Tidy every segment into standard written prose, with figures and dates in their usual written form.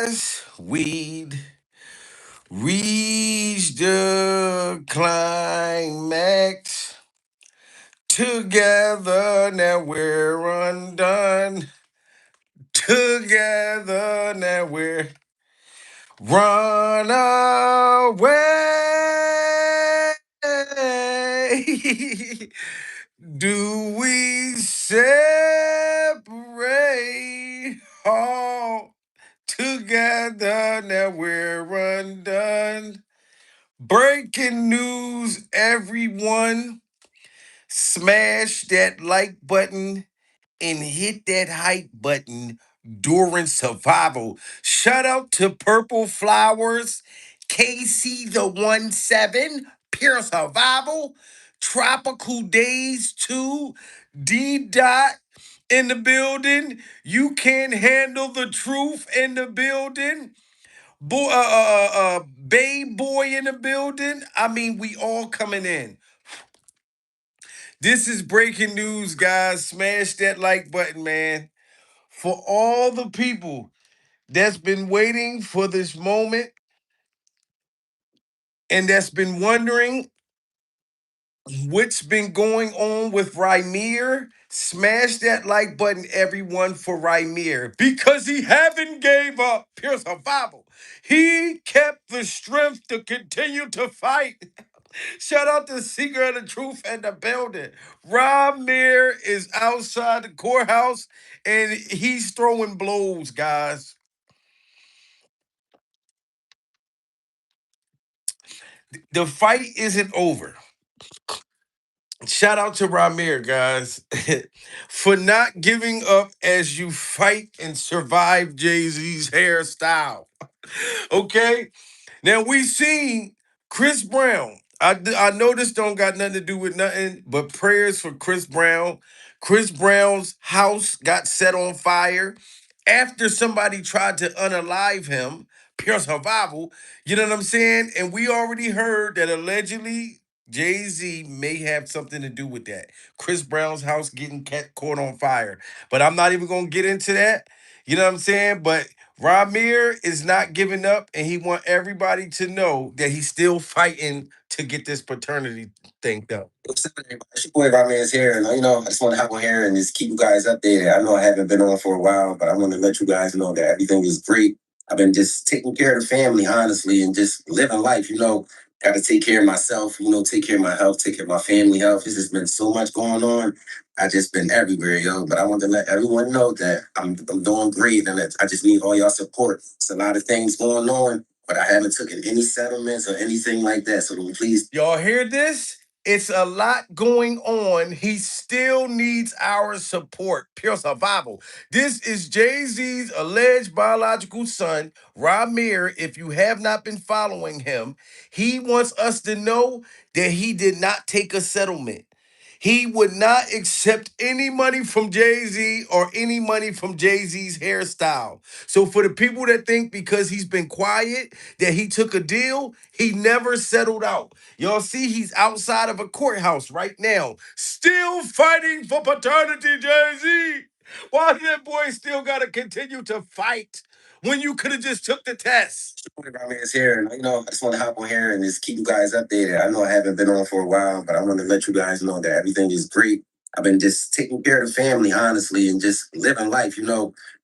guys, we'd reached the climax. Together, now we're undone. Together, now we're run away. Do we separate? All together, now we're undone. Breaking news, everyone. Smash that like button and hit that hype button during survival. Shout out to Purple Flowers, KC the 1-7, Pure Survival, Tropical Days 2, D Dot in the building. You can't handle the truth in the building. Bay Boy in the building. I mean, we all coming in. This is breaking news, guys. Smash that like button, man. For all the people that's been waiting for this moment and that's been wondering what's been going on with Rymir, smash that like button, everyone, for Rymir, because he haven't gave up. Pure survival. He kept the strength to continue to fight. Shout out to Seeker of the Truth and the building. Ramir is outside the courthouse and he's throwing blows, guys. The fight isn't over. Shout out to Ramir, guys, for not giving up as you fight and survive Jay Z's hairstyle. Okay? Now we seen Chris Brown. I know this don't got nothing to do with nothing, but prayers for Chris Brown. Chris Brown's house got set on fire after somebody tried to unalive him. Pure survival. You know what I'm saying? And we already heard that allegedly Jay-Z may have something to do with that. Chris Brown's house getting caught on fire. But I'm not even gonna get into that. You know what I'm saying? But Ramir is not giving up, and he want everybody to know that he's still fighting to get this paternity thing done. What's up, everybody? It's your boy Roman is here, and I just want to hop on here and just keep you guys updated. I know I haven't been on for a while, but I want to let you guys know that everything is great. I've been just taking care of the family, honestly, and just living life. Got to take care of myself. Take care of my health, take care of my family health. There's just been so much going on. I just been everywhere, yo. But I want to let everyone know that I'm doing great, and that I just need all y'all support. It's a lot of things going on, but I haven't taken any settlements or anything like that. So please, y'all hear this? It's a lot going on. He still needs our support. Pure survival. This is Jay-Z's alleged biological son, Ramir. If you have not been following him, he wants us to know that he did not take a settlement. He would not accept any money from Jay-Z or any money from Jay-Z's hairstyle. So for the people that think because he's been quiet that he took a deal, he never settled out. Y'all see he's outside of a courthouse right now, still fighting for paternity, Jay-Z. Why does that boy still got to continue to fight when you could have just took the test? Roman is here, and I just want to hop on here and just keep you guys updated. I know I haven't been on for a while, but I want to let you guys know that everything is great. I've been just taking care of the family, honestly, and just living life.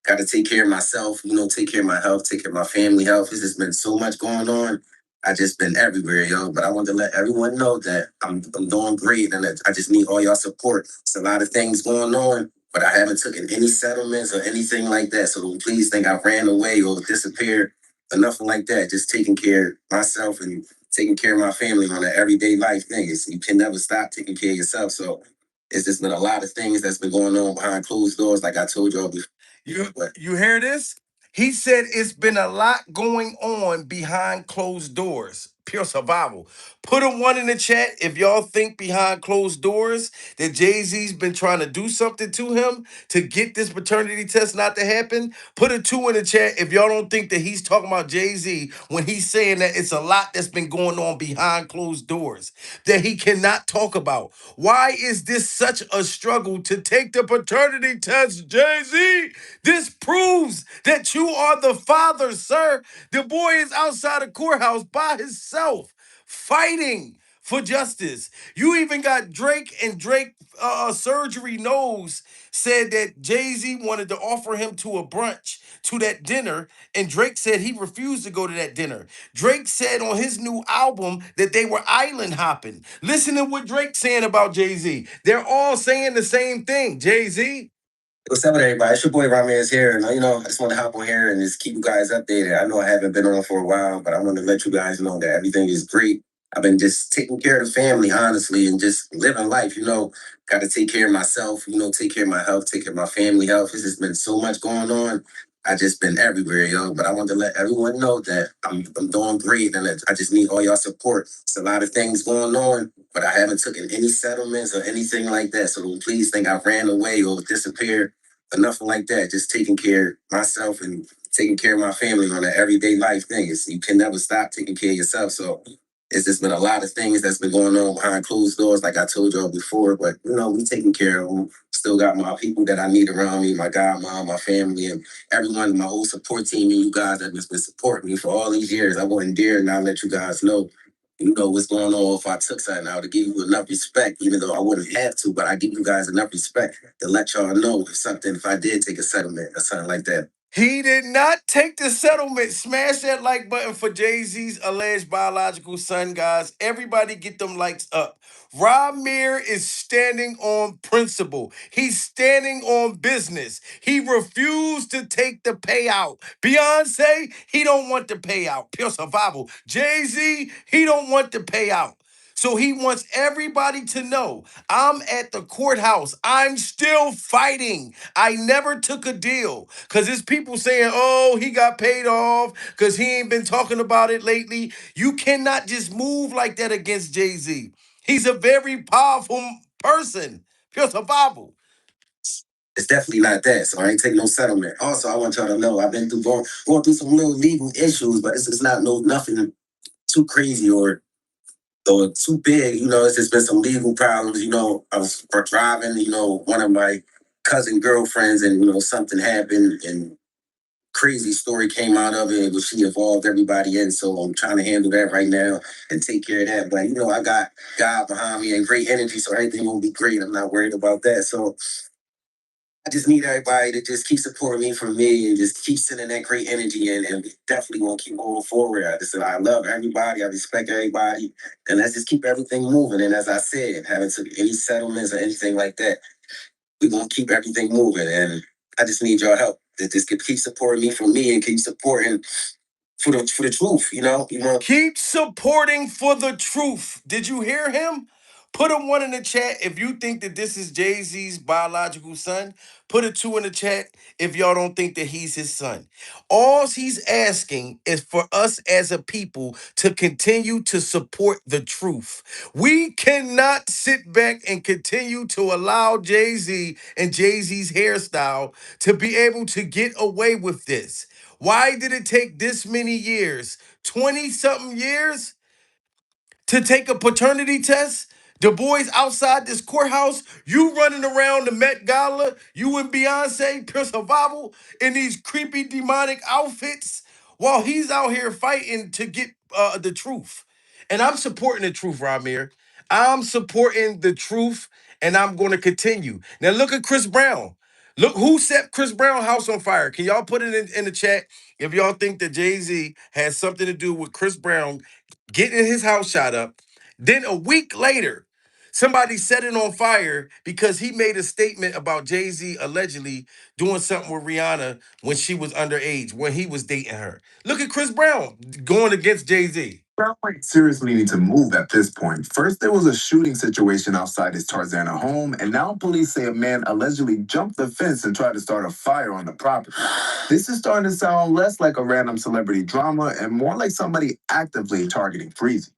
Got to take care of myself. Take care of my health, take care of my family health. There's just been so much going on. I just been everywhere, yo. But I want to let everyone know that I'm doing great, and that I just need all y'all support. It's a lot of things going on, but I haven't taken any settlements or anything like that. So don't please think I ran away or disappeared or nothing like that. Just taking care of myself and taking care of my family on an everyday life thing. You can never stop taking care of yourself. So it's just been a lot of things that's been going on behind closed doors, like I told y'all before. You hear this? He said it's been a lot going on behind closed doors. Pure survival. Put a one in the chat if y'all think behind closed doors that Jay-Z's been trying to do something to him to get this paternity test not to happen. Put a two in the chat if y'all don't think that he's talking about Jay-Z when he's saying that it's a lot that's been going on behind closed doors that he cannot talk about. Why is this such a struggle to take the paternity test, Jay-Z? This proves that you are the father, sir. The boy is outside the courthouse by himself, fighting for justice. You even got Drake, and Drake surgery knows said that Jay-Z wanted to offer him to a brunch to that dinner, and Drake said he refused to go to that dinner. Drake said on his new album that they were island hopping. Listen to what Drake's saying about Jay-Z. They're all saying the same thing. Jay-Z, what's up with everybody? It's your boy Ramirez here, and I just want to hop on here and just keep you guys updated. I know I haven't been on for a while, but I want to let you guys know that everything is great. I've been just taking care of the family, honestly, and just living life. Got to take care of myself. Take care of my health, take care of my family health. It's just been so much going on. I just been everywhere, yo. But I want to let everyone know that I'm doing great, and that I just need all y'all support. It's a lot of things going on, but I haven't taken any settlements or anything like that. So don't please think I ran away or disappeared or nothing like that. Just taking care of myself and taking care of my family on an everyday life thing. You can never stop taking care of yourself. So it's just been a lot of things that's been going on behind closed doors, like I told y'all before. But we taking care of them. Still got my people that I need around me, my godmom, my family, and everyone, my whole support team, and you guys that has been supporting me for all these years. I wouldn't dare not let you guys know. What's going on if I took something out to give you enough respect, even though I wouldn't have to, but I give you guys enough respect to let y'all know if I did take a settlement or something like that. he did not take the settlement. Smash that like button for Jay-Z's alleged biological son, guys. Everybody get them likes up. Ramir is standing on principle. He's standing on business. He refused to take the payout. Beyonce, he don't want the payout. Pure survival. Jay-Z, he don't want the payout. So he wants everybody to know I'm at the courthouse. I'm still fighting. I never took a deal. Because there's people saying, oh, he got paid off because he ain't been talking about it lately. You cannot just move like that against Jay-Z. He's a very powerful person. Pure survival. It's definitely not that. So I ain't taking no settlement. Also, I want y'all to know I've been going through some little legal issues, but it's not nothing too crazy or too big. It's just been some legal problems. I was for driving. One of my cousin girlfriends, and something happened, and crazy story came out of it, which she involved everybody in. So I'm trying to handle that right now and take care of that. But I got God behind me and great energy, so everything will be great. I'm not worried about that. So I just need everybody to just keep supporting me from me and just keep sending that great energy in, and we definitely want to keep moving forward. I love everybody, I respect everybody, and let's just keep everything moving. And as I said, haven't took any settlements or anything like that. We gonna keep everything moving, and I just need your help to just keep supporting me from me and keep supporting for the truth. Keep supporting for the truth. Did you hear him? Put a one in the chat if you think that this is Jay-Z's biological son. Put a two in the chat if y'all don't think that he's his son. All he's asking is for us as a people to continue to support the truth. We cannot sit back and continue to allow Jay-Z and Jay-Z's hairstyle to be able to get away with this. Why did it take this many years? 20 something years to take a paternity test? The boys outside this courthouse, you running around the Met Gala, you and Beyonce, Pure Survival, in these creepy demonic outfits, while he's out here fighting to get the truth. And I'm supporting the truth, Ramir. I'm supporting the truth, and I'm going to continue. Now look at Chris Brown. Look who set Chris Brown house on fire. Can y'all put it in the chat if y'all think that Jay-Z has something to do with Chris Brown getting his house shot up? Then a week later, somebody set it on fire because he made a statement about Jay-Z allegedly doing something with Rihanna when she was underage, when he was dating her. Look at Chris Brown going against Jay-Z. Family seriously need to move at this point. First, there was a shooting situation outside his Tarzana home, and now police say a man allegedly jumped the fence and tried to start a fire on the property. This is starting to sound less like a random celebrity drama and more like somebody actively targeting Freezy.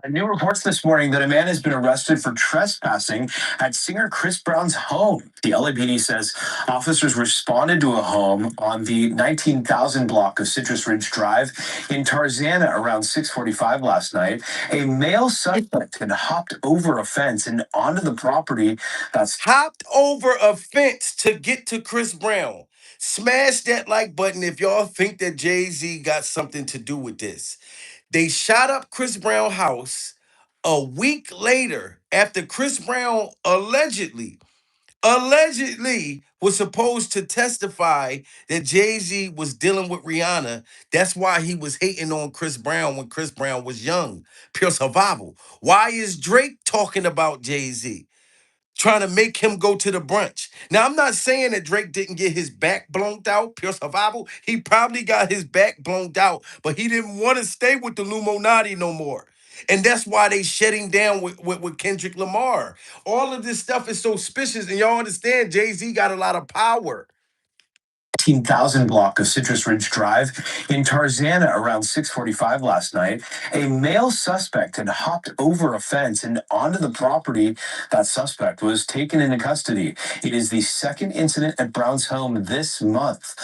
New reports this morning that a man has been arrested for trespassing at singer Chris Brown's home. The LAPD says officers responded to a home on the 19,000 block of Citrus Ridge Drive in Tarzana around 6:45 last night. A male suspect had hopped over a fence and onto the property. That's Hopped over a fence to get to Chris Brown. Smash that like button if y'all think that Jay-Z got something to do with this. They shot up Chris Brown's house a week later after Chris Brown allegedly was supposed to testify that Jay-Z was dealing with Rihanna. That's why he was hating on Chris Brown when Chris Brown was young. Pure survival. Why is Drake talking about Jay-Z? Trying to make him go to the brunch. Now, I'm not saying that Drake didn't get his back blown out, pure survival. He probably got his back blown out, but he didn't want to stay with the Illuminati no more. And that's why they shut him down with Kendrick Lamar. All of this stuff is so suspicious, and y'all understand Jay-Z got a lot of power. 18,000 block of Citrus Ridge Drive in Tarzana around 6:45 last night. A male suspect had hopped over a fence and onto the property. That suspect was taken into custody. It is the second incident at Brown's home this month.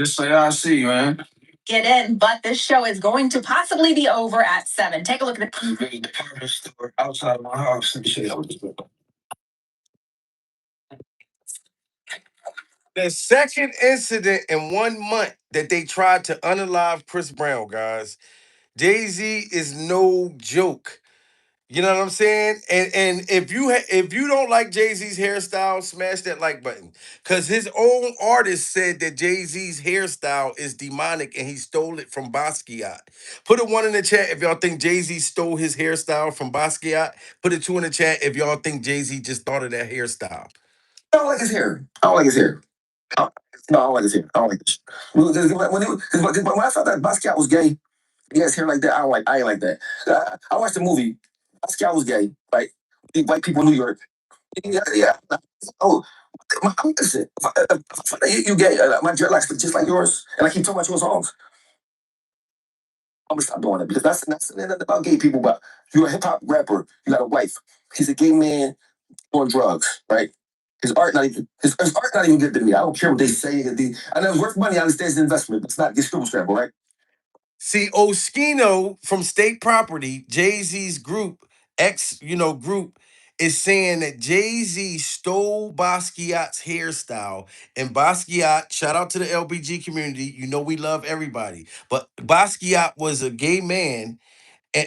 Just say I see you, man. Get in, but this show is going to possibly be over at 7. Take a look at the big department store outside of my house. Let me show you. The second incident in 1 month that they tried to unalive Chris Brown, guys. Jay-Z is no joke. You know what I'm saying? And if you don't like Jay-Z's hairstyle, smash that like button. Cause his own artist said that Jay-Z's hairstyle is demonic and he stole it from Basquiat. Put a one in the chat if y'all think Jay-Z stole his hairstyle from Basquiat. Put a two in the chat if y'all think Jay-Z just thought of that hairstyle. I don't like his hair. I don't like his hair. I, no, I don't like his hair. I don't like this. When I thought that Basquiat was gay, he has hair like that. I ain't like that. I watched the movie. Basquiat was gay, right? The white people in New York. Yeah, yeah. Oh, listen. You gay? My dreadlocks look just like yours, and I keep talking about your songs. I'm gonna stop doing it because that's nothing about gay people. But you're a hip hop rapper. You got a wife. He's a gay man on drugs, right? His art not even good to me. I don't care what they say. I know it's worth money. I understand it's an investment, but it's not get scribble scramble, right? See, Oskino from State Property, Jay-Z's group, group, is saying that Jay-Z stole Basquiat's hairstyle. And Basquiat, shout out to the LBG community. You know we love everybody. But Basquiat was a gay man,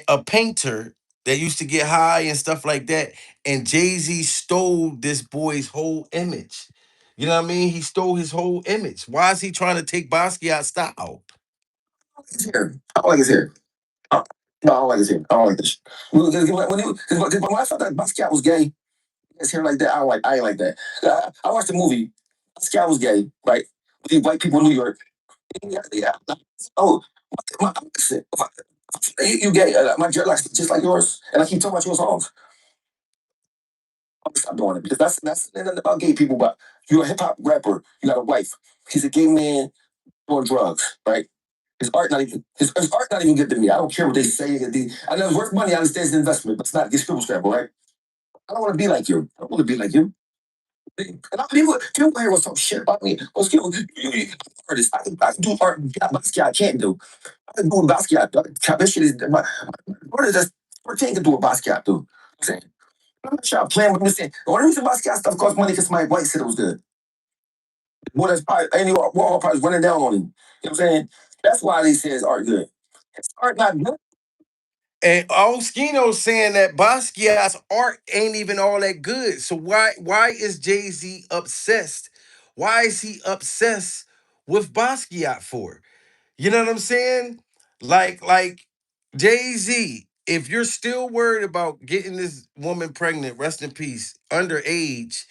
a painter that used to get high and stuff like that. And Jay-Z stole this boy's whole image. You know what I mean? He stole his whole image. Why is he trying to take Basquiat's style? His hair. I don't like his hair. Uh, no, I don't like his hair. I don't like this. When I thought that Basquiat was gay, his hair like that. I ain't like that. I watched the movie. Basquiat was gay, right? The white people in New York. Yeah, yeah. Oh, listen. You gay? My dreadlocks just like yours, and I keep talking about your songs. I'm gonna stop doing it because that's nothing about gay people. But you're a hip hop rapper. You got a wife. He's a gay man on drugs, right? His art not even good to me. I don't care what they say. I know it's worth money. I understand it's an investment, but it's not get scribble scramble, right? I don't want to be like you. I don't want to be like you. And people here will talk shit about me. Well, you artist. I can do art Basquiat I can't do. I can do a Basquiat. This shit is my brother just 14 can do a Basquiat do. I'm saying. I'm not sure I'm playing with this. The only reason Basquiat stuff costs money because my wife said it was good. Boy, that's probably any Warhol probably running down on him. You know what I'm saying? That's why they say his art good. His art not good. And Oskino saying that Basquiat's art ain't even all that good. So why is Jay-Z obsessed? Why is he obsessed with Basquiat for? You know what I'm saying? Like Jay-Z, if you're still worried about getting this woman pregnant, rest in peace, underage,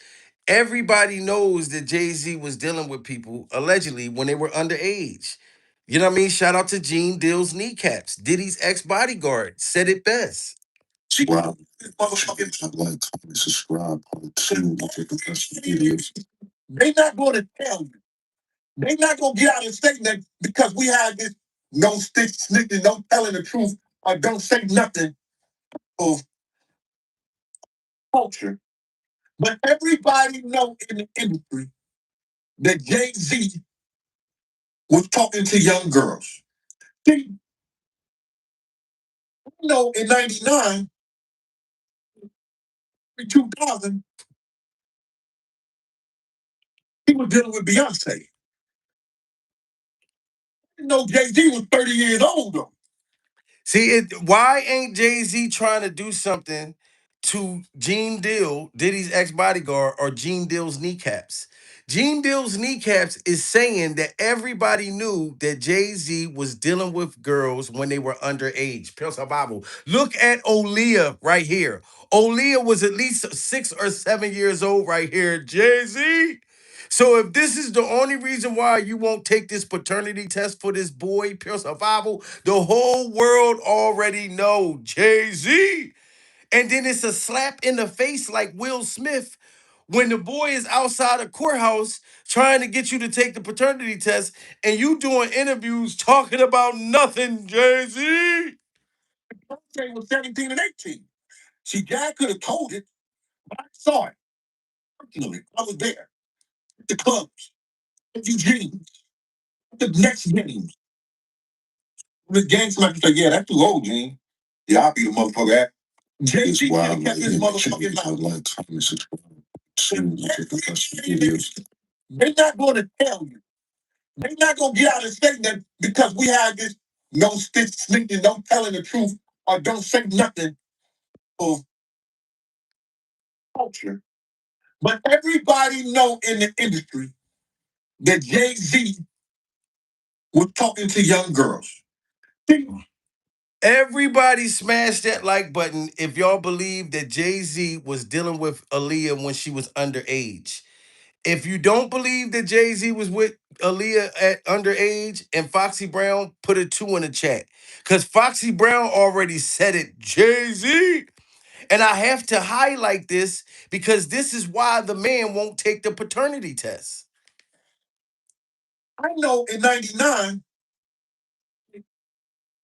everybody knows that Jay-Z was dealing with people allegedly when they were underage. You know what I mean? Shout out to Gene Dill's kneecaps. Diddy's ex bodyguard said it best. Subscribe. Motherfucking like, comment, subscribe. Part two. Look at the rest of the videos. They not going to tell you. They not going to get out and say that because we have this no stick sniffing, no telling the truth, or don't say nothing of culture. But everybody know in the industry that Jay-Z was talking to young girls. See, you know, in 99, in 2000, he was dealing with Beyonce. You know, Jay-Z was 30 years old, though. See, why ain't Jay-Z trying to do something to Gene Deal, Diddy's ex-bodyguard, or Gene Deal's kneecaps? Gene Deal's kneecaps is saying that everybody knew that Jay-Z was dealing with girls when they were underage. Pure survival. Look at Aaliyah right here. Aaliyah was at least 6 or 7 years old right here. Jay-Z. So if this is the only reason why you won't take this paternity test for this boy, Pure Survival, the whole world already know Jay-Z. And then it's a slap in the face like Will Smith when the boy is outside a courthouse trying to get you to take the paternity test and you doing interviews talking about nothing, Jay-Z. Jay was 17 and 18. See, Dad could have told it, but I saw it personally. I was there at the clubs, at Eugene, at the next games. The gang smacker said, yeah, that's too old, Gene. Yeah, I'll be the motherfucker at. JG kept his motherfucking mouth. Like, comment, subscribe. They're not going to tell you. They're not going to get out and say that because we have this no stitch sneaking, no telling the truth, or don't say nothing of culture. But everybody know in the industry that Jay-Z was talking to young girls. Everybody smash that like button if y'all believe that Jay-Z was dealing with Aaliyah when she was underage. If you don't believe that Jay-Z was with Aaliyah at underage and Foxy Brown, put a 2 in the chat. Because Foxy Brown already said it, Jay-Z. And I have to highlight this because this is why the man won't take the paternity test. I know in 99,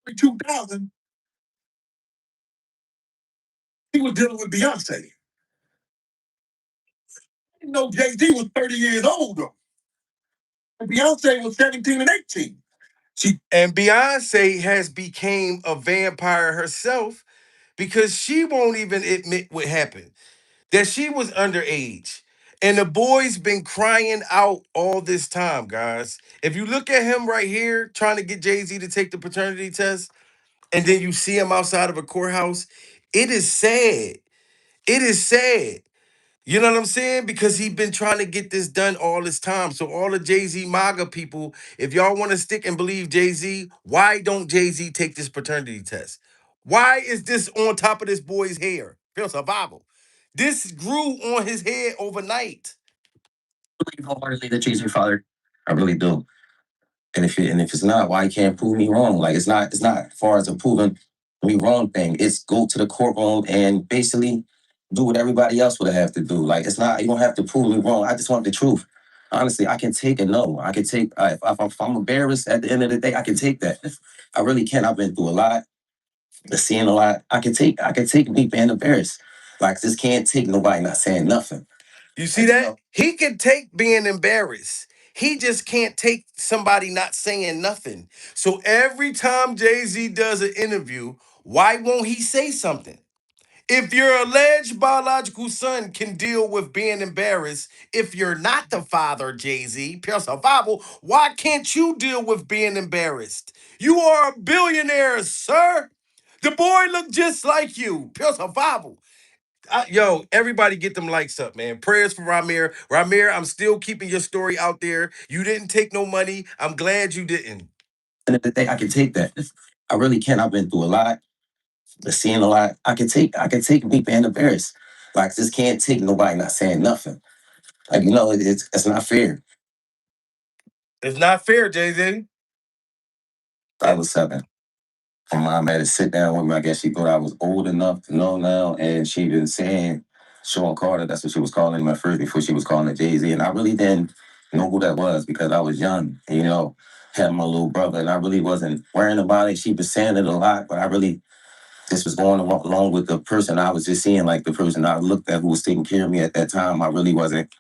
in 2000, he was dealing with Beyonce. You know, Jay-Z was 30 years old, though. And Beyonce was 17 and 18. And Beyonce has became a vampire herself because she won't even admit what happened, that she was underage. And the boy's been crying out all this time, guys. If you look at him right here trying to get Jay-Z to take the paternity test, and then you see him outside of a courthouse, it is sad. It is sad. You know what I'm saying? Because he been trying to get this done all this time. So all the Jay-Z MAGA people, if y'all want to stick and believe Jay-Z, why don't Jay-Z take this paternity test? Why is this on top of this boy's hair? Pure survival. This grew on his head overnight. I believe wholeheartedly that Jay-Z your father. I really do. And if it's not, why you can't prove me wrong? Like it's not as far as a proving me wrong thing. It's go to the courtroom and basically do what everybody else would have to do. Like it's not, you don't have to prove me wrong. I just want the truth. Honestly, I can take a no. I can take if I'm embarrassed at the end of the day, I can take that. I really can. I've been through a lot, been seeing a lot. I can take me being embarrassed. Like just can't take nobody not saying nothing. You see that? He can take being embarrassed. He just can't take somebody not saying nothing. So every time Jay-Z does an interview, why won't he say something? If your alleged biological son can deal with being embarrassed, if you're not the father, Jay-Z, pure survival, why can't you deal with being embarrassed? You are a billionaire, sir. The boy looked just like you, pure survival. Yo, everybody get them likes up, man. Prayers for Ramir. Ramir, I'm still keeping your story out there. You didn't take no money. I'm glad you didn't. And the day I can take that. I really can. I've been through a lot, been seeing a lot. I can take me being embarrassed. Like just can't take nobody not saying nothing. Like, it's not fair. It's not fair, Jay-Z. I was 7. My mom had to sit down with me. I guess she thought I was old enough to know now, and she been saying Sean Carter. That's what she was calling him at first before she was calling it Jay Z. And I really didn't know who that was because I was young. And, had my little brother, and I really wasn't worrying about it. She was saying it a lot, but I really just was going along with the person I was just seeing, like the person I looked at who was taking care of me at that time. I really wasn't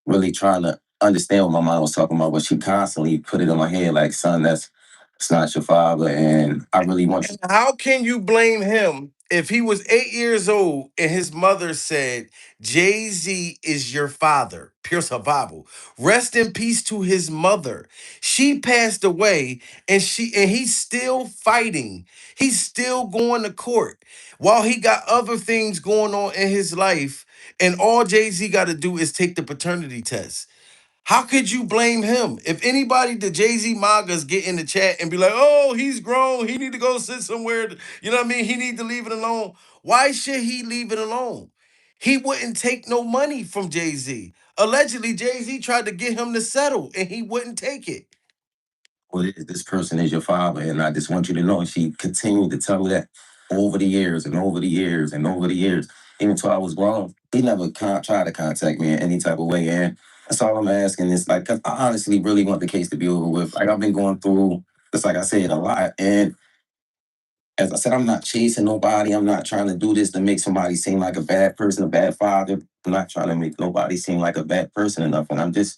really trying to understand what my mom was talking about, but she constantly put it in my head, like, son, that's it's not your father. And I really want And how can you blame him if he was 8 years old and his mother said, Jay Z is your father? Pure survival. Rest in peace to his mother. She passed away and he's still fighting. He's still going to court while he got other things going on in his life. And all Jay Z got to do is take the paternity test. How could you blame him? If anybody, the Jay-Z MAGAs get in the chat and be like, oh, he's grown. He need to go sit somewhere. You know what I mean? He need to leave it alone. Why should he leave it alone? He wouldn't take no money from Jay-Z. Allegedly, Jay-Z tried to get him to settle and he wouldn't take it. well, this person is your father, and I just want you to know. And she continued to tell me that over the years and over the years and over the years, even until I was grown. He never tried to contact me in any type of way, and that's all I'm asking is like, 'cause I honestly really want the case to be over with. Like I've been going through, just like I said, a lot, and as I said, I'm not chasing nobody. I'm not trying to do this to make somebody seem like a bad person, a bad father. I'm not trying to make nobody seem like a bad person or nothing. I'm just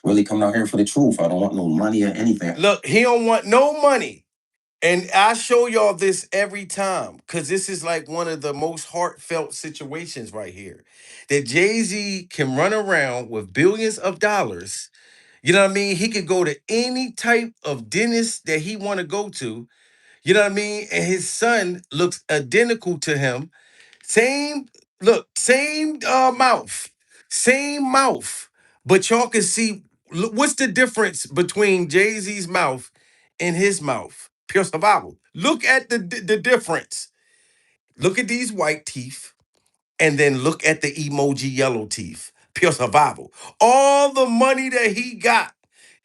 really coming out here for the truth. I don't want no money or anything. Look, he don't want no money. And I show y'all this every time because this is like one of the most heartfelt situations right here. That Jay-Z can run around with billions of dollars. You know what I mean? He could go to any type of dentist that he want to go to. You know what I mean? And his son looks identical to him. Same look, same mouth, same mouth. But y'all can see what's the difference between Jay Z's mouth and his mouth? Pure survival. Look at the difference. Look at these white teeth and then look at the emoji yellow teeth. Pure survival. All the money that he got,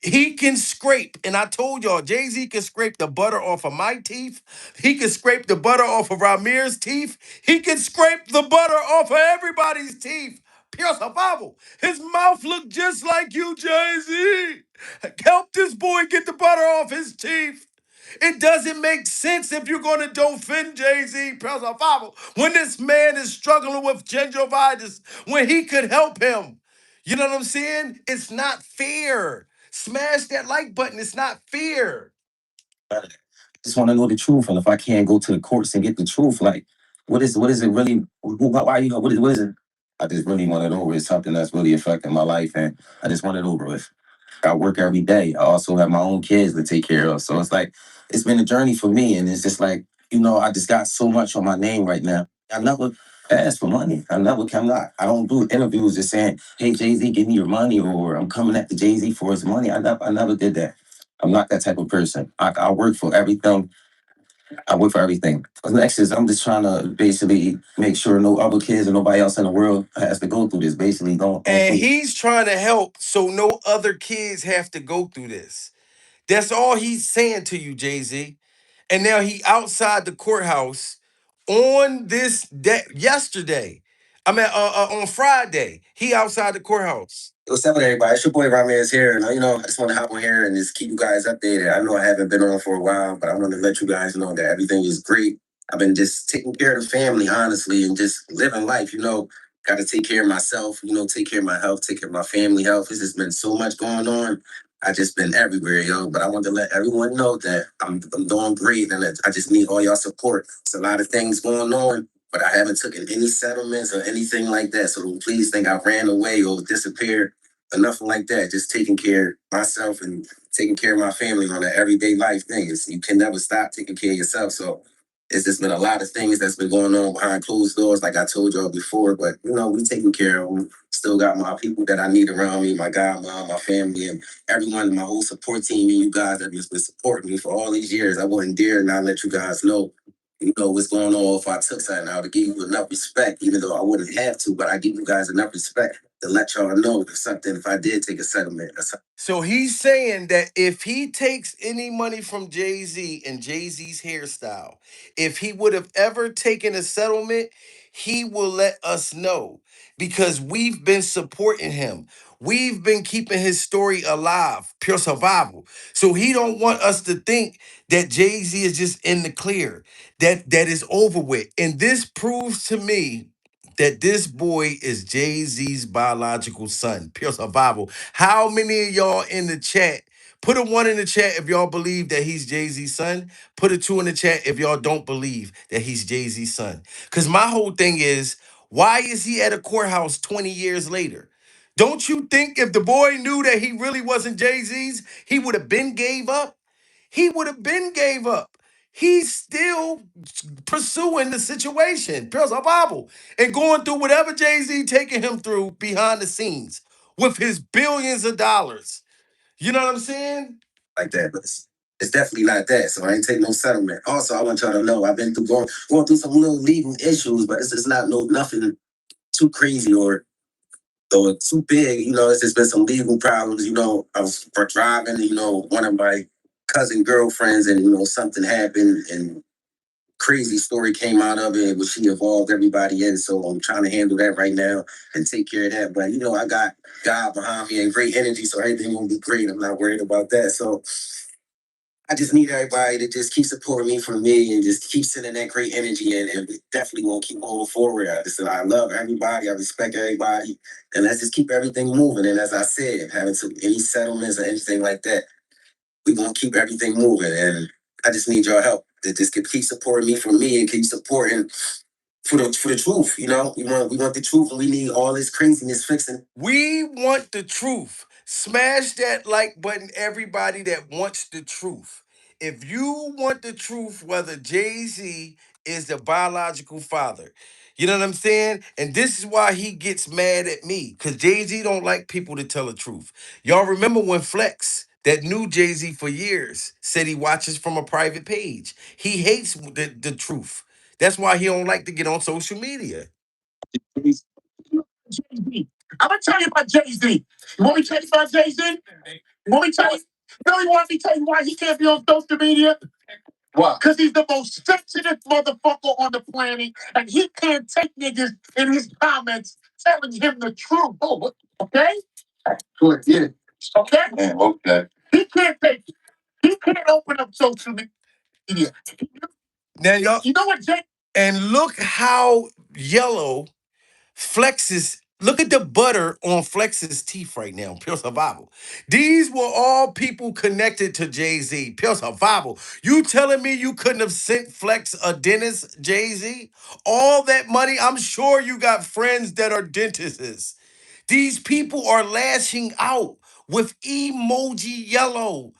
he can scrape. And I told y'all, Jay Z can scrape the butter off of my teeth. He can scrape the butter off of Ramir's teeth. He can scrape the butter off of everybody's teeth. Pure survival. His mouth looked just like you, Jay Z. Help this boy get the butter off his teeth. It doesn't make sense if you're going to defend Jay-Z Survival when this man is struggling with gingivitis when he could help him. You know what I'm saying? It's not fair. Smash that like button. It's not fair. I just want to know the truth. And if I can't go to the courts and get the truth, like, what is it really? Why you? What is it? I just really want it over. It's something that's really affecting my life, and I just want it over with. I work every day. I also have my own kids to take care of. So it's like it's been a journey for me, and it's just like I just got so much on my name right now. I never asked for money. I never come out. I don't do interviews just saying, "Hey Jay Z, give me your money," or "I'm coming at the Jay Z for his money." I never did that. I'm not that type of person. I work for everything. I work for everything. Next is I'm just trying to basically make sure no other kids or nobody else in the world has to go through this. Basically, don't And think. he's trying to help so no other kids have to go through this. That's all he's saying to you, Jay-Z. And now he outside the courthouse on this day yesterday. I mean, on Friday, he outside the courthouse. What's up with everybody? It's your boy Ramirez here. And, I just want to hop on here and just keep you guys updated. I know I haven't been on for a while, but I want to let you guys know that everything is great. I've been just taking care of the family, honestly, and just living life. Got to take care of myself, take care of my health, take care of my family health. It's just been so much going on. I just been everywhere, yo. But I want to let everyone know that I'm doing great and that I just need all y'all support. It's a lot of things going on, but I haven't taken any settlements or anything like that. So don't please think I ran away or disappeared or nothing like that. Just taking care of myself and taking care of my family on an everyday life thing. You can never stop taking care of yourself. So it's just been a lot of things that's been going on behind closed doors, like I told y'all before. But we taking care of them. Still got my people that I need around me, my godmom, my family, and everyone, my whole support team, and you guys that have just been supporting me for all these years. I wouldn't dare not let you guys know you know what's going on if I took something out to give you enough respect, even though I wouldn't have to, but I give you guys enough respect to let y'all know if something, if I did take a settlement or something. So he's saying that if he takes any money from Jay-Z and Jay-Z's hairstyle, if he would have ever taken a settlement, he will let us know because we've been supporting him. We've been keeping his story alive, pure survival. So he don't want us to think that Jay-Z is just in the clear, that is over with. And this proves to me that this boy is Jay-Z's biological son, pure survival. How many of y'all in the chat? Put a one in the chat if y'all believe that he's Jay-Z's son. Put a two in the chat if y'all don't believe that he's Jay-Z's son. Because my whole thing is, why is he at a courthouse 20 years later? Don't you think if the boy knew that he really wasn't Jay-Z's, he would have been gave up? He would have been gave up. He's still pursuing the situation, pure survival, and going through whatever Jay-Z taking him through behind the scenes with his billions of dollars. You know what I'm saying? Like that, but it's definitely not that. So I ain't taking no settlement. Also, I want y'all to know I've been through going through some little legal issues, but it's not nothing too crazy or too big. You know, it's just been some legal problems. You know, I was for driving. You know, one of my cousin girlfriends, and you know something happened, and crazy story came out of it, which she involved everybody in. So I'm trying to handle that right now and take care of that. But you know, I got God behind me and great energy, so everything gonna be great. I'm not worried about that. So I just need everybody to just keep supporting me for me and just keep sending that great energy and we definitely won't keep going forward. I love everybody, I respect everybody, and let's just keep everything moving. And as I said, having to any settlements or anything like that, we gonna keep everything moving. And I just need your help to just keep supporting me for me and keep supporting for the truth. You know, we want the truth, and we need all this craziness fixing. We want the truth. Smash that like button, everybody that wants the truth. If you want the truth, whether Jay-Z is the biological father, you know what I'm saying? And this is why he gets mad at me, because Jay-Z don't like people to tell the truth. Y'all remember when Flex, that knew Jay-Z for years, said he watches from a private page. He hates the truth. That's why he don't like to get on social media. Jay-Z. I'm gonna tell you about Jay-Z. You want me to tell you about Jay-Z? You want me to tell you? You really want me to tell you why he can't be on social media? Why? Because he's the most sensitive motherfucker on the planet, and he can't take niggas in his comments telling him the truth. Oh, okay? Good, yeah. Okay? Yeah, okay. He can't take it. He can't open up social media. Now, y'all, you know what, Jay? And look how yellow Flex's, look at the butter on Flex's teeth right now, pure survival. These were all people connected to Jay-Z, pure survival. You telling me you couldn't have sent Flex a dentist, Jay-Z? All that money, I'm sure you got friends that are dentists. These people are lashing out with emoji yellow.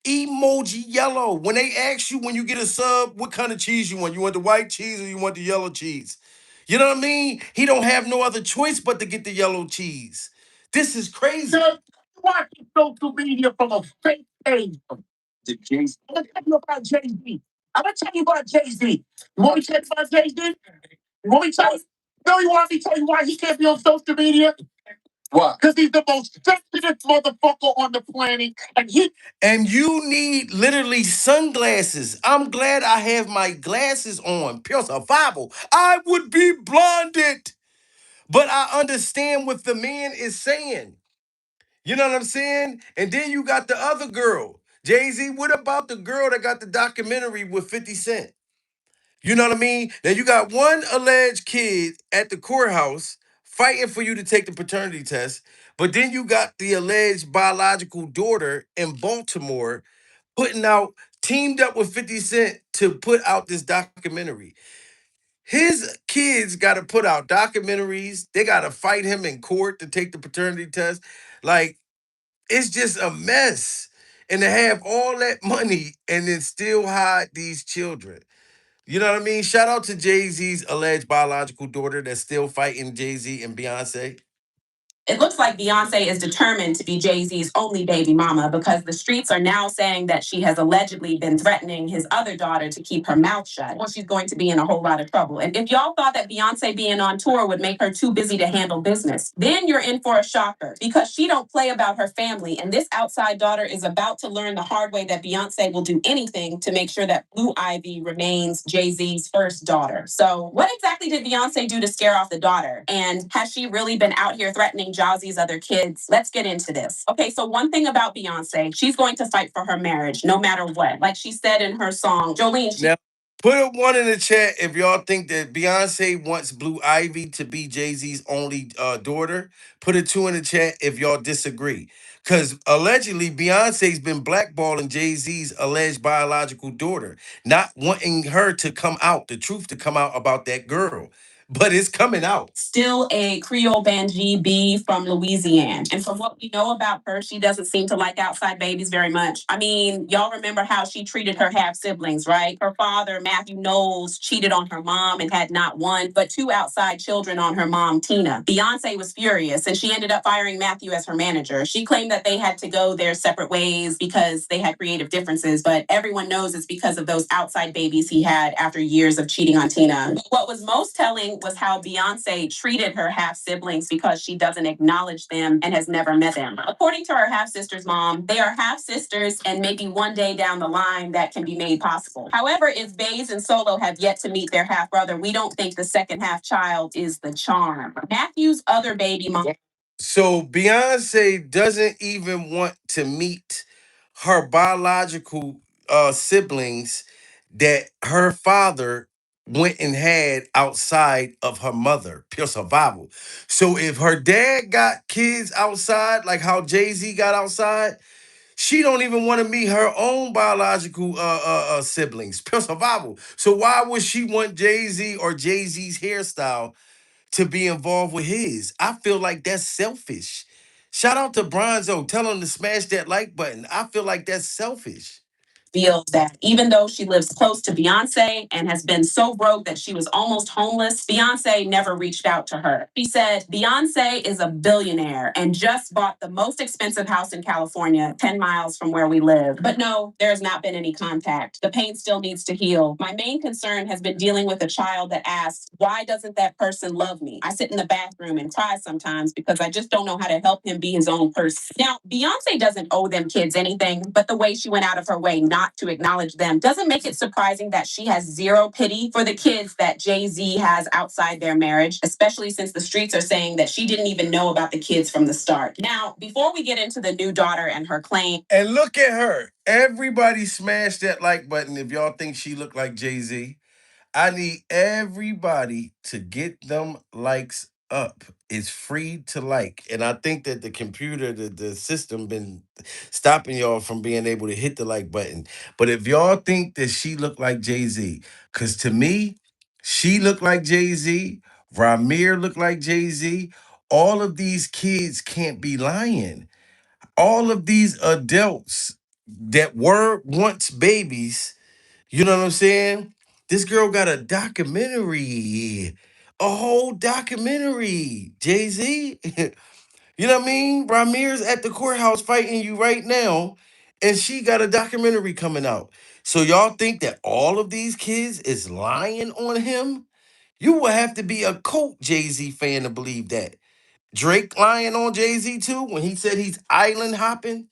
Emoji yellow. When they ask you when you get a sub, what kind of cheese you want? You want the white cheese or you want the yellow cheese? You know what I mean? He don't have no other choice but to get the yellow cheese. This is crazy. Watching social media from a fake page. I'm gonna tell you about Jay-Z. I'm gonna tell you about Jay-Z. You want me to tell you about Jay-Z? You want me to tell you? No, you want me to tell you why he can't be on social media? Why? Because he's the most sensitive motherfucker on the planet, and you need literally sunglasses. I'm glad I have my glasses on. Pure survival. I would be blinded, but I understand what the man is saying. You know what I'm saying? And then you got the other girl, Jay-Z. What about the girl that got the documentary with 50 Cent? You know what I mean? Now you got one alleged kid at the courthouse fighting for you to take the paternity test, but then you got the alleged biological daughter in Baltimore putting out, teamed up with 50 Cent to put out this documentary. His kids got to put out documentaries. They got to fight him in court to take the paternity test. Like, it's just a mess. And to have all that money and then still hide these children. You know what I mean? Shout out to Jay-Z's alleged biological daughter that's still fighting Jay-Z and Beyonce. It looks like Beyonce is determined to be Jay-Z's only baby mama because the streets are now saying that she has allegedly been threatening his other daughter to keep her mouth shut, or she's going to be in a whole lot of trouble. And if y'all thought that Beyonce being on tour would make her too busy to handle business, then you're in for a shocker because she don't play about her family. And this outside daughter is about to learn the hard way that Beyonce will do anything to make sure that Blue Ivy remains Jay-Z's first daughter. So what exactly did Beyonce do to scare off the daughter? And has she really been out here threatening Jazzy's other kids? Let's get into this. Okay, so one thing about Beyonce, she's going to fight for her marriage no matter what. Like she said in her song, Jolene, Now, put a one in the chat if y'all think that Beyonce wants Blue Ivy to be Jay-Z's only daughter. Put a two in the chat if y'all disagree. Because allegedly, Beyonce's been blackballing Jay-Z's alleged biological daughter, not wanting her to come out, the truth to come out about that girl. But it's coming out. Still a Creole Banjee B from Louisiana. And from what we know about her, she doesn't seem to like outside babies very much. I mean, y'all remember how she treated her half siblings, right? Her father, Matthew Knowles, cheated on her mom and had not one, but two outside children on her mom, Tina. Beyonce was furious and she ended up firing Matthew as her manager. She claimed that they had to go their separate ways because they had creative differences, but everyone knows it's because of those outside babies he had after years of cheating on Tina. What was most telling was how Beyonce treated her half siblings because she doesn't acknowledge them and has never met them. According to her half sister's mom, they are half sisters, and maybe one day down the line that can be made possible. However, if Baze and Solo have yet to meet their half brother, we don't think the second half child is the charm. Matthew's other baby mom. So Beyonce doesn't even want to meet her biological siblings that her father went and had outside of her mother, pure survival. So if her dad got kids outside, like how Jay-Z got outside, she don't even want to meet her own biological siblings, pure survival. So why would she want Jay-Z or Jay-Z's hairstyle to be involved with his? I feel like that's selfish. Shout out to Bronzo. Tell him to smash that like button. I feel like that's selfish. Feels that even though she lives close to Beyonce and has been so broke that she was almost homeless, Beyonce never reached out to her. She said, Beyonce is a billionaire and just bought the most expensive house in California, 10 miles from where we live. But no, there has not been any contact. The pain still needs to heal. My main concern has been dealing with a child that asks, why doesn't that person love me? I sit in the bathroom and cry sometimes because I just don't know how to help him be his own person. Now, Beyonce doesn't owe them kids anything, but the way she went out of her way not to acknowledge them doesn't make it surprising that she has zero pity for the kids that Jay-Z has outside their marriage, especially since the streets are saying that she didn't even know about the kids from the start. Now, before we get into the new daughter and her claim. And look at her. Everybody smash that like button if y'all think she look like Jay-Z. I need everybody to get them likes up. It's free to like. And I think that the computer, the system been stopping y'all from being able to hit the like button. But if y'all think that she looked like Jay-Z, because to me, she looked like Jay-Z, Ramir looked like Jay-Z, all of these kids can't be lying. All of these adults that were once babies, you know what I'm saying? This girl got a documentary, a whole documentary. Jay Z, you know what I mean? Ramir's at the courthouse fighting you right now, and she got a documentary coming out. So y'all think that all of these kids is lying on him? You will have to be a cult Jay Z fan to believe that. Drake lying on Jay Z too when he said he's island hopping.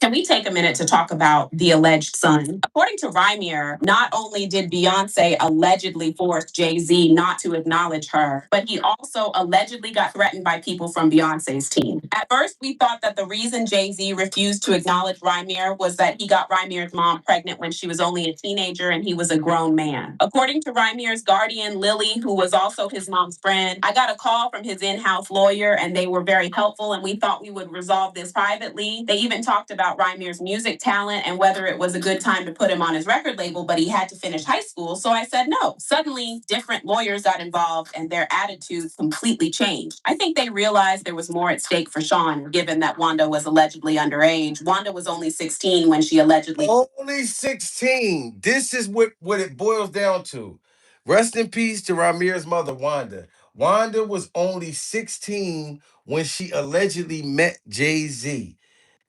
Can we take a minute to talk about the alleged son? According to Rymier, not only did Beyonce allegedly force Jay-Z not to acknowledge her, but he also allegedly got threatened by people from Beyonce's team. At first, we thought that the reason Jay-Z refused to acknowledge Rymier was that he got Rymier's mom pregnant when she was only a teenager and he was a grown man. According to Rymier's guardian, Lily, who was also his mom's friend, I got a call from his in-house lawyer and they were very helpful and we thought we would resolve this privately. They even talked about Rymir's music talent and whether it was a good time to put him on his record label, but he had to finish high school. So I said no. Suddenly, different lawyers got involved and their attitudes completely changed. I think they realized there was more at stake for Sean, given that Wanda was allegedly underage. Wanda was only 16 when she allegedly. Only 16. This is what it boils down to. Rest in peace to Ramir's mother, Wanda. Wanda was only 16 when she allegedly met Jay-Z.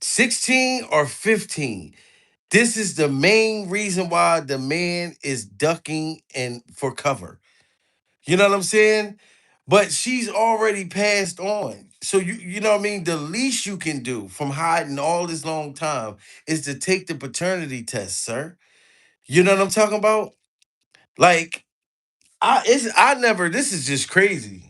16 or 15. This is the main reason why the man is ducking and for cover. You know what I'm saying? But she's already passed on. So you know what I mean? The least you can do from hiding all this long time is to take the paternity test, sir. You know what I'm talking about? Like I never this is just crazy.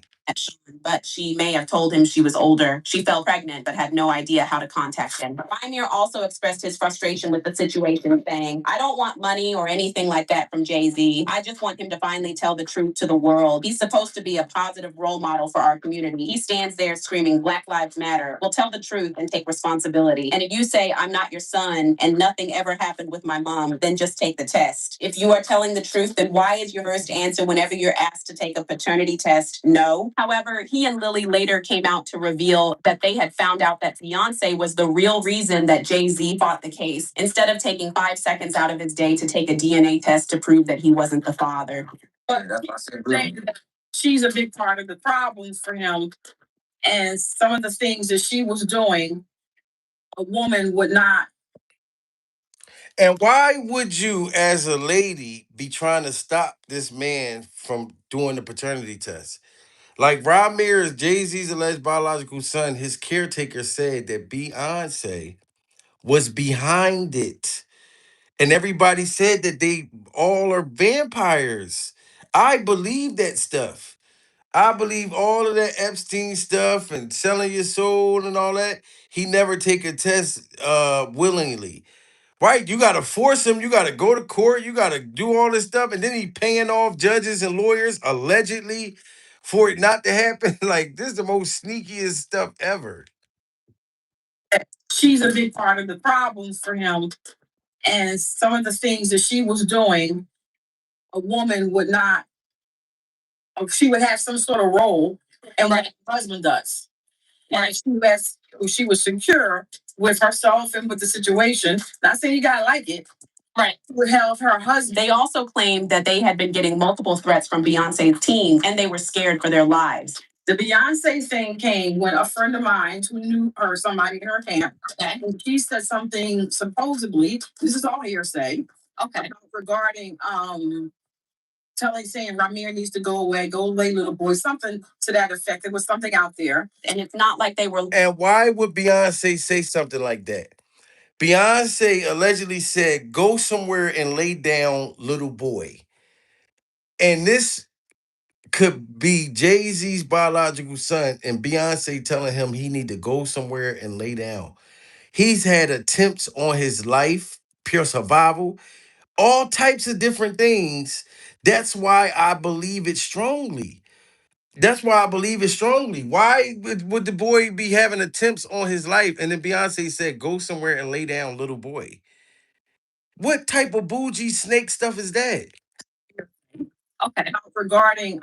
But she may have told him she was older. She fell pregnant, but had no idea how to contact him. Pioneer also expressed his frustration with the situation, saying, I don't want money or anything like that from Jay-Z. I just want him to finally tell the truth to the world. He's supposed to be a positive role model for our community. He stands there screaming, Black Lives Matter. Well, tell the truth and take responsibility. And if you say, I'm not your son and nothing ever happened with my mom, then just take the test. If you are telling the truth, then why is your first answer whenever you're asked to take a paternity test no? However, he and Lily later came out to reveal that they had found out that Beyonce was the real reason that Jay-Z fought the case, instead of taking 5 seconds out of his day to take a DNA test to prove that he wasn't the father. But that's why I said, she's a big part of the problem for him. And some of the things that she was doing, a woman would not. And why would you, as a lady, be trying to stop this man from doing the paternity test? Like Ramir is Jay-Z's alleged biological son. His caretaker said that Beyonce was behind it. And everybody said that they all are vampires. I believe that stuff. I believe all of that Epstein stuff and selling your soul and all that. He never take a test willingly. Right? You gotta force him, you gotta go to court, you gotta do all this stuff, and then he paying off judges and lawyers allegedly for it not to happen. Like this is the most sneakiest stuff ever. She's a big part of the problem for him. And some of the things that she was doing, a woman would not, she would have some sort of role, and what her husband does. And she was secure with herself and with the situation. Not saying you gotta like it. Right. Would help her husband. They also claimed that they had been getting multiple threats from Beyonce's team and they were scared for their lives. The Beyonce thing came when a friend of mine who knew her, somebody in her camp, okay, and she said something supposedly, this is all hearsay, okay, regarding saying Ramir needs to go away, little boy, something to that effect. There was something out there. And it's not like they were. And why would Beyonce say something like that? Beyonce allegedly said, go somewhere and lay down, little boy. And this could be Jay-Z's biological son and Beyonce telling him he need to go somewhere and lay down. He's had attempts on his life, pure survival, all types of different things. That's why I believe it strongly. That's why I believe it strongly. Why would the boy be having attempts on his life? And then Beyonce said, go somewhere and lay down, little boy. What type of bougie snake stuff is that? Okay. Regarding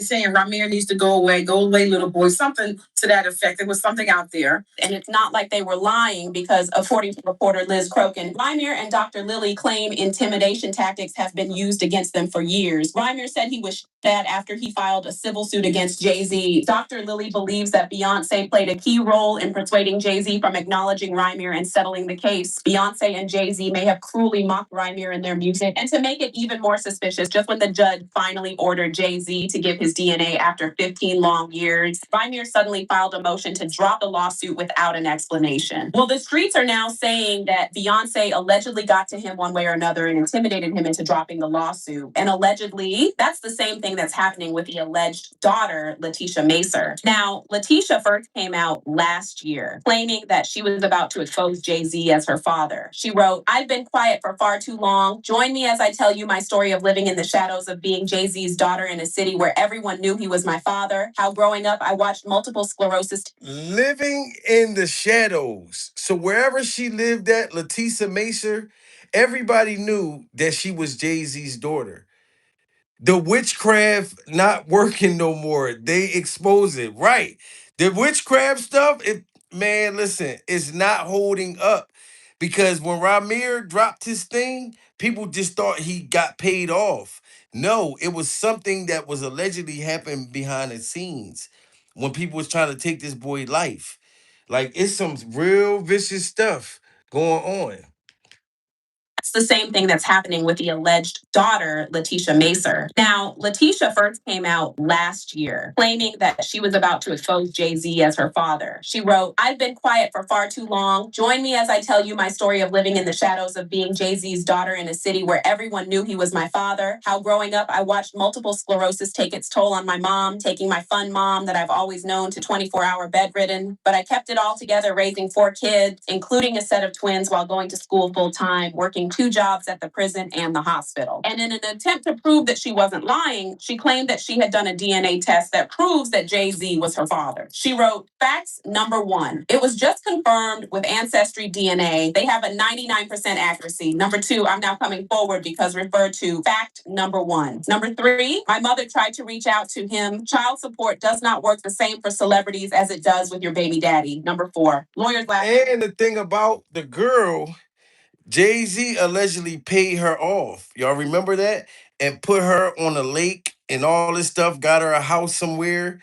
saying Ramir needs to go away, little boy, something to that effect. There was something out there. And it's not like they were lying because, according to reporter Liz Crokin, Ramir and Dr. Lilly claim intimidation tactics have been used against them for years. Ramir said he was that after he filed a civil suit against Jay-Z. Dr. Lilly believes that Beyonce played a key role in persuading Jay-Z from acknowledging Ramir and settling the case. Beyonce and Jay-Z may have cruelly mocked Ramir in their music. And to make it even more suspicious, just when the judge finally ordered Jay-Z to give his DNA after 15 long years, Ramir suddenly filed a motion to drop the lawsuit without an explanation. Well, the streets are now saying that Beyonce allegedly got to him one way or another and intimidated him into dropping the lawsuit. And allegedly, that's the same thing that's happening with the alleged daughter, Letitia Macer. Now, Letitia first came out last year claiming that she was about to expose Jay-Z as her father. She wrote, I've been quiet for far too long. Join me as I tell you my story of living in the shadows of being Jay-Z's daughter in a city where everyone knew he was my father. How growing up, I watched multiple sclerosis. Living in the shadows. So wherever she lived at, Letitia Macer, everybody knew that she was Jay-Z's daughter. The witchcraft not working no more. They expose it. Right. The witchcraft stuff, it man, listen, it's not holding up. Because when Ramir dropped his thing, people just thought he got paid off. No, it was something that was allegedly happened behind the scenes when people was trying to take this boy life. Like it's some real vicious stuff going on. It's the same thing that's happening with the alleged daughter, Letitia Macer. Now, Letitia first came out last year claiming that she was about to expose Jay Z as her father. She wrote, "I've been quiet for far too long. Join me as I tell you my story of living in the shadows of being Jay Z's daughter in a city where everyone knew he was my father. How growing up, I watched multiple sclerosis take its toll on my mom, taking my fun mom that I've always known to 24-hour bedridden. But I kept it all together, raising 4 kids, including a set of twins while going to school full time, working 2 jobs at the prison and the hospital." And in an attempt to prove that she wasn't lying, she claimed that she had done a DNA test that proves that Jay Z was her father. She wrote, "Facts number one, it was just confirmed with Ancestry DNA. They have a 99% accuracy. Number two, I'm now coming forward because referred to fact number one. Number three, my mother tried to reach out to him. Child support does not work the same for celebrities as it does with your baby daddy. Number four, lawyers laugh." And the thing about the girl, Jay-Z allegedly paid her off. Y'all remember that? And put her on a lake and all this stuff, got her a house somewhere.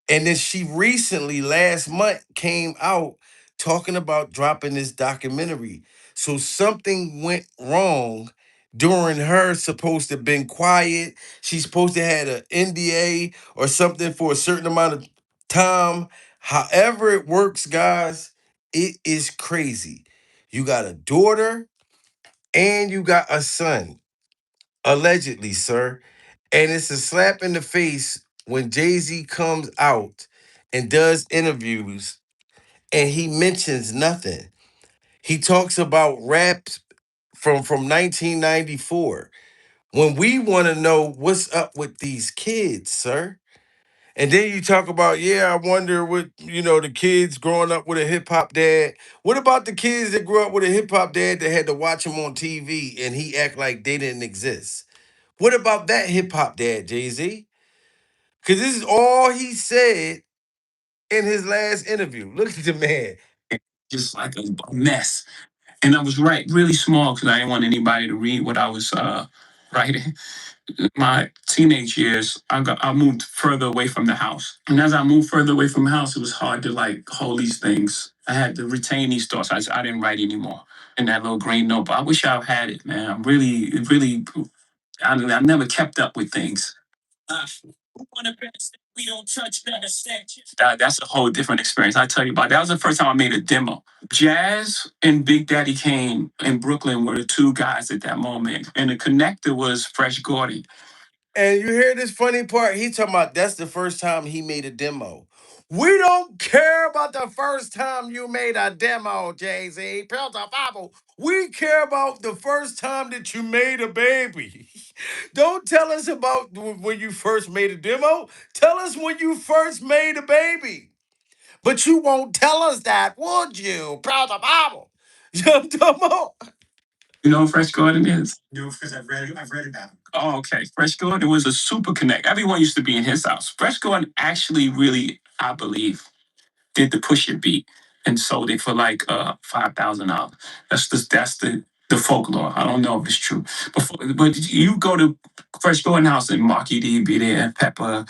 And then she recently, last month, came out talking about dropping this documentary. So something went wrong during her supposed to have been quiet. She's supposed to have an NDA or something for a certain amount of time. However it works, guys, it is crazy. You got a daughter and you got a son, allegedly, sir. And it's a slap in the face when Jay-Z comes out and does interviews and he mentions nothing. He talks about raps from 1994 when we want to know what's up with these kids, sir. And then you talk about, yeah, I wonder what, the kids growing up with a hip hop dad. What about the kids that grew up with a hip hop dad that had to watch him on TV and he act like they didn't exist? What about that hip hop dad, Jay-Z? Because this is all he said in his last interview. Look at the man. Just like a mess. And I was right really small because I didn't want anybody to read what I was writing. My teenage years, I moved further away from the house. And as I moved further away from the house, it was hard to like hold these things. I had to retain these thoughts. I didn't write anymore in that little green notebook. I wish I had it, man. I'm really, really, I never kept up with things. We don't touch that extensions. That's a whole different experience. I tell you about that. Was the first time I made a demo. Jazz and Big Daddy Kane in Brooklyn were the two guys at that moment, and the connector was Fresh Gordy. And you hear this funny part? He talking about that's the first time he made a demo. We don't care about the first time you made a demo, Jay-Z. Pills of Bible. We care about the first time that you made a baby. Don't tell us about when you first made a demo. Tell us when you first made a baby. But you won't tell us that, would you? Proud of Bible. You know what I'm talking about? You know who Fresh Gordon is? No, because I've read about him. Oh, okay. Fresh Gordon was a super connect. Everyone used to be in his house. Fresh Gordon actually really, I believe, did the push it beat and sold it for like $5,000. That's the folklore. I don't know if it's true. But you go to Fresh Gordon house and Marky D be there, Pepper,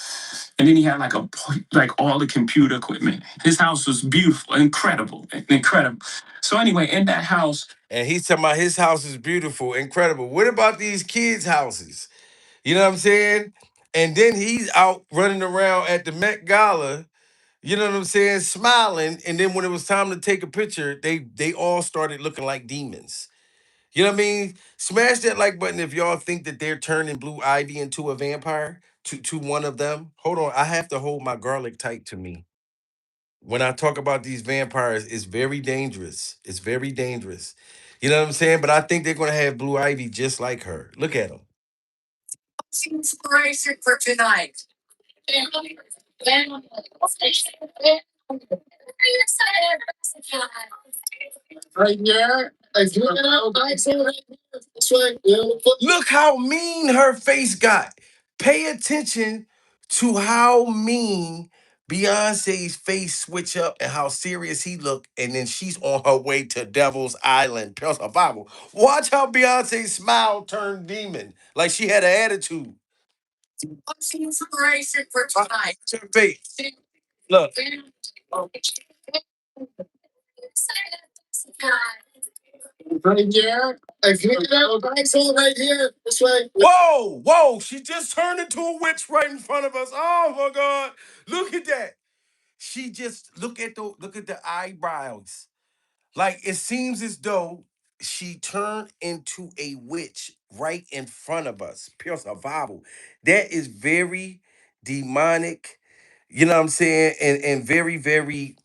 and then he had like all the computer equipment. His house was beautiful, incredible, incredible. So anyway, in that house, And he's talking about his house is beautiful, incredible. What about these kids' houses? You know what I'm saying? And then he's out running around at the Met Gala, you know what I'm saying, smiling. And then when it was time to take a picture, they all started looking like demons. You know what I mean? Smash that like button if y'all think that they're turning Blue Ivy into a vampire, to one of them. Hold on, I have to hold my garlic tight to me. When I talk about these vampires, it's very dangerous. It's very dangerous. You know what I'm saying? But I think they're gonna have Blue Ivy just like her. Look at them. inspiration for tonight. Right here. If you get out, that's right. Look how mean her face got. Pay attention to how mean Beyonce's face switch up and how serious he look, and then she's on her way to Devil's Island, Pure Survival. Watch how Beyonce's smile turned demon, like she had an attitude. Watch her face. Look. Right here. If you look at that exhale right here, this way. Whoa, whoa, she just turned into a witch right in front of us. Oh my God. Look at that. She just look at the eyebrows. Like it seems as though she turned into a witch right in front of us. Pure survival. That is very demonic. You know what I'm saying? And very, very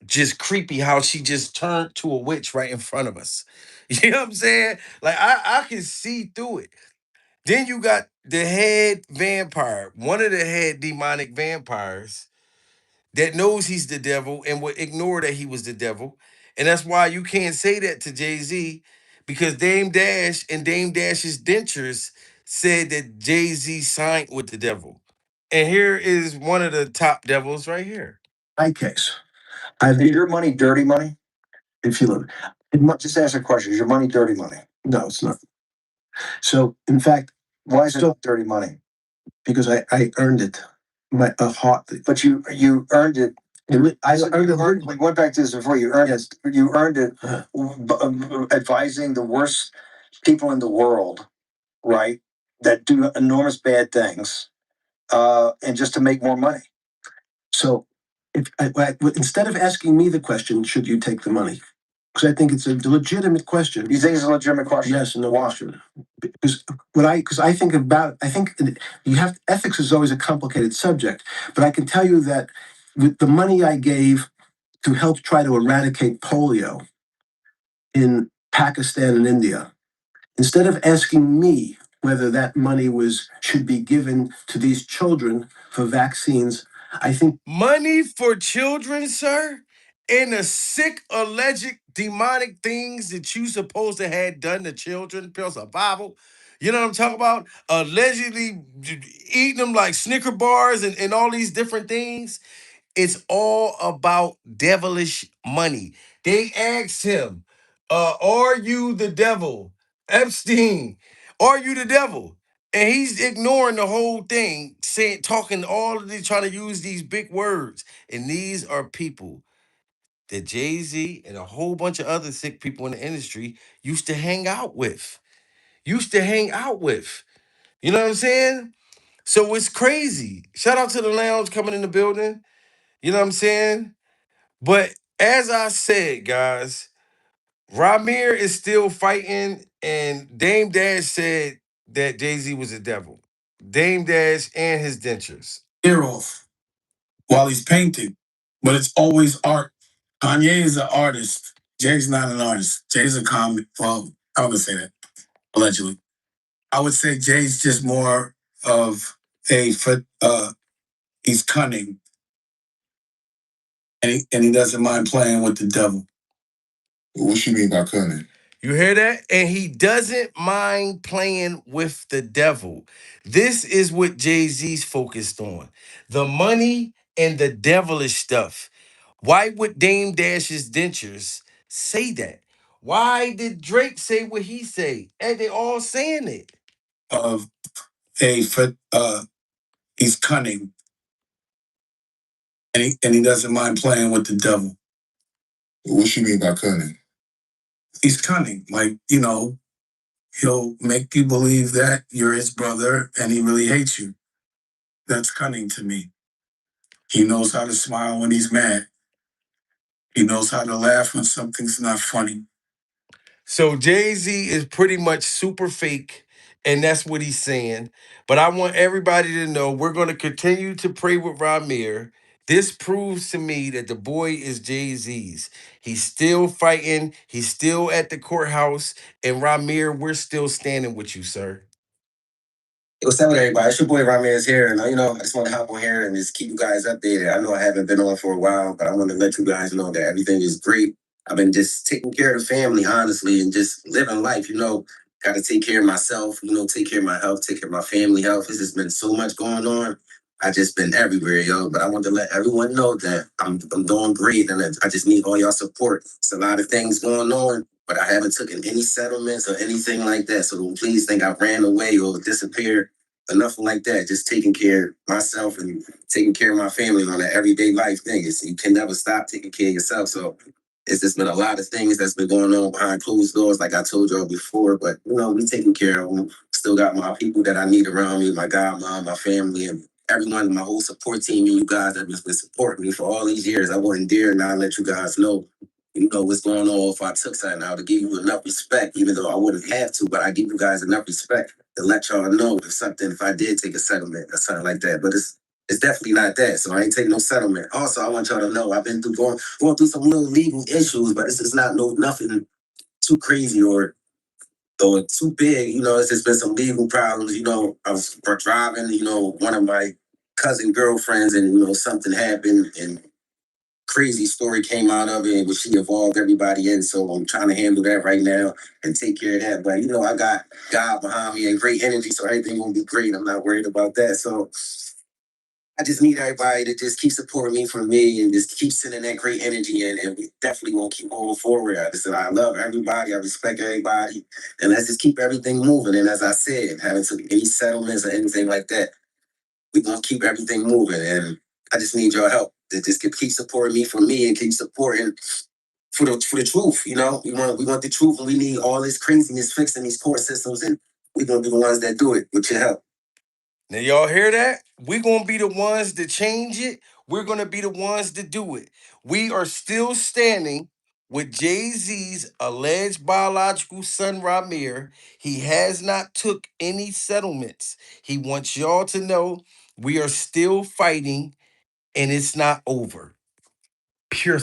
just creepy how she just turned to a witch right in front of us. You know what I'm saying? Like I can see through it. Then you got the head vampire, one of the head demonic vampires that knows he's the devil and would ignore that he was the devil. And that's why you can't say that to Jay-Z because Dame Dash and Dame Dash's dentures said that Jay-Z signed with the devil. And here is one of the top devils right here. My case. Either your money dirty money? If you look, just ask a question. Is your money dirty money? No, it's not. So, in fact, why is it still dirty money? Because I earned it. My a heart. But you earned it. We went back to this before. You earned it. You earned it. Advising the worst people in the world, right? That do enormous bad things, and just to make more money. So, instead of asking me the question, should you take the money? Because I think it's a legitimate question. You think it's a legitimate question? Yes, no question. Because I think you have ethics is always a complicated subject, but I can tell you that with the money I gave to help try to eradicate polio in Pakistan and India, instead of asking me whether that money was should be given to these children for vaccines, I think Money for children, sir, and the sick, alleged demonic things that you supposed to have done to children, pure survival. You know what I'm talking about? Allegedly eating them like Snicker bars and all these different things. It's all about devilish money. They asked him, are you the devil? Epstein, are you the devil? And he's ignoring the whole thing, saying, talking all of these, trying to use these big words. And these are people that Jay-Z and a whole bunch of other sick people in the industry used to hang out with. Used to hang out with. You know what I'm saying? So it's crazy. Shout out to the lounge coming in the building. You know what I'm saying? But as I said, guys, Ramir is still fighting, and Dame Dash said that Jay-Z was a devil. Dame Dash and his dentures. ear off while he's painting, but it's always art. Kanye is an artist. Jay's not an artist. Jay's a comic. Well, I would say that allegedly. I would say Jay's just more of a he's cunning and he doesn't mind playing with the devil. What you mean by cunning? You hear that? And he doesn't mind playing with the devil. This is what Jay-Z's focused on. The money and the devilish stuff. Why would Dame Dash's dentures say that? Why did Drake say what he say? And they all saying it. Of a he's cunning and he doesn't mind playing with the devil. What you mean by cunning? He's cunning, like he'll make you believe that you're his brother and he really hates you. That's cunning to me. He knows how to smile when he's mad. He knows how to laugh when something's not funny. So Jay-Z is pretty much super fake, and that's what he's saying. But I want everybody to know we're going to continue to pray with Ramir. This proves to me that the boy is Jay-Z's. He's still fighting. He's still at the courthouse. And Ramir, we're still standing with you, sir. What's up with everybody? It's your boy Ramirez here, and I just want to hop on here and just keep you guys updated. I know I haven't been on for a while, but I want to let you guys know that everything is great. I've been just taking care of the family, honestly, and just living life. Got to take care of myself. Take care of my health, take care of my family health. There's just been so much going on. I just been everywhere, yo. But I want to let everyone know that I'm doing great, and I just need all y'all support. It's a lot of things going on, but I haven't taken any settlements or anything like that. So don't please think I ran away or disappeared or nothing like that. Just taking care of myself and taking care of my family on an everyday life thing. You can never stop taking care of yourself. So it's just been a lot of things that's been going on behind closed doors, like I told y'all before. But we taking care of them. Still got my people that I need around me, my godmom, my family, and everyone, my whole support team, and you guys that have been supporting me for all these years. I wouldn't dare not let you guys know, what's going on if I took something out to give you enough respect, even though I wouldn't have to, but I give you guys enough respect to let y'all know if I did take a settlement or something like that. But it's definitely not that. So I ain't taking no settlement. Also, I want y'all to know I've been going through some little legal issues, but this is not nothing too crazy or too big. It's just been some legal problems. I was driving, one of my cousin girlfriends, and something happened, and crazy story came out of it, which she involved everybody in. So I'm trying to handle that right now and take care of that. But I got God behind me and great energy, so everything gonna be great. I'm not worried about that. So I just need everybody to just keep supporting me for me and just keep sending that great energy in. And we definitely won't keep going forward. I love everybody. I respect everybody. And let's just keep everything moving. And as I said, haven't took any settlements or anything like that. We're going to keep everything moving. And I just need your help to just keep supporting me for me and keep supporting for the truth. We want the truth, and we need all this craziness fixed in these court systems. And we're going to be the ones that do it with your help. Now, y'all hear that? We're going to be the ones to change it. We're going to be the ones to do it. We are still standing with Jay-Z's alleged biological son, Ramir. He has not took any settlements. He wants y'all to know we are still fighting and it's not over. Pure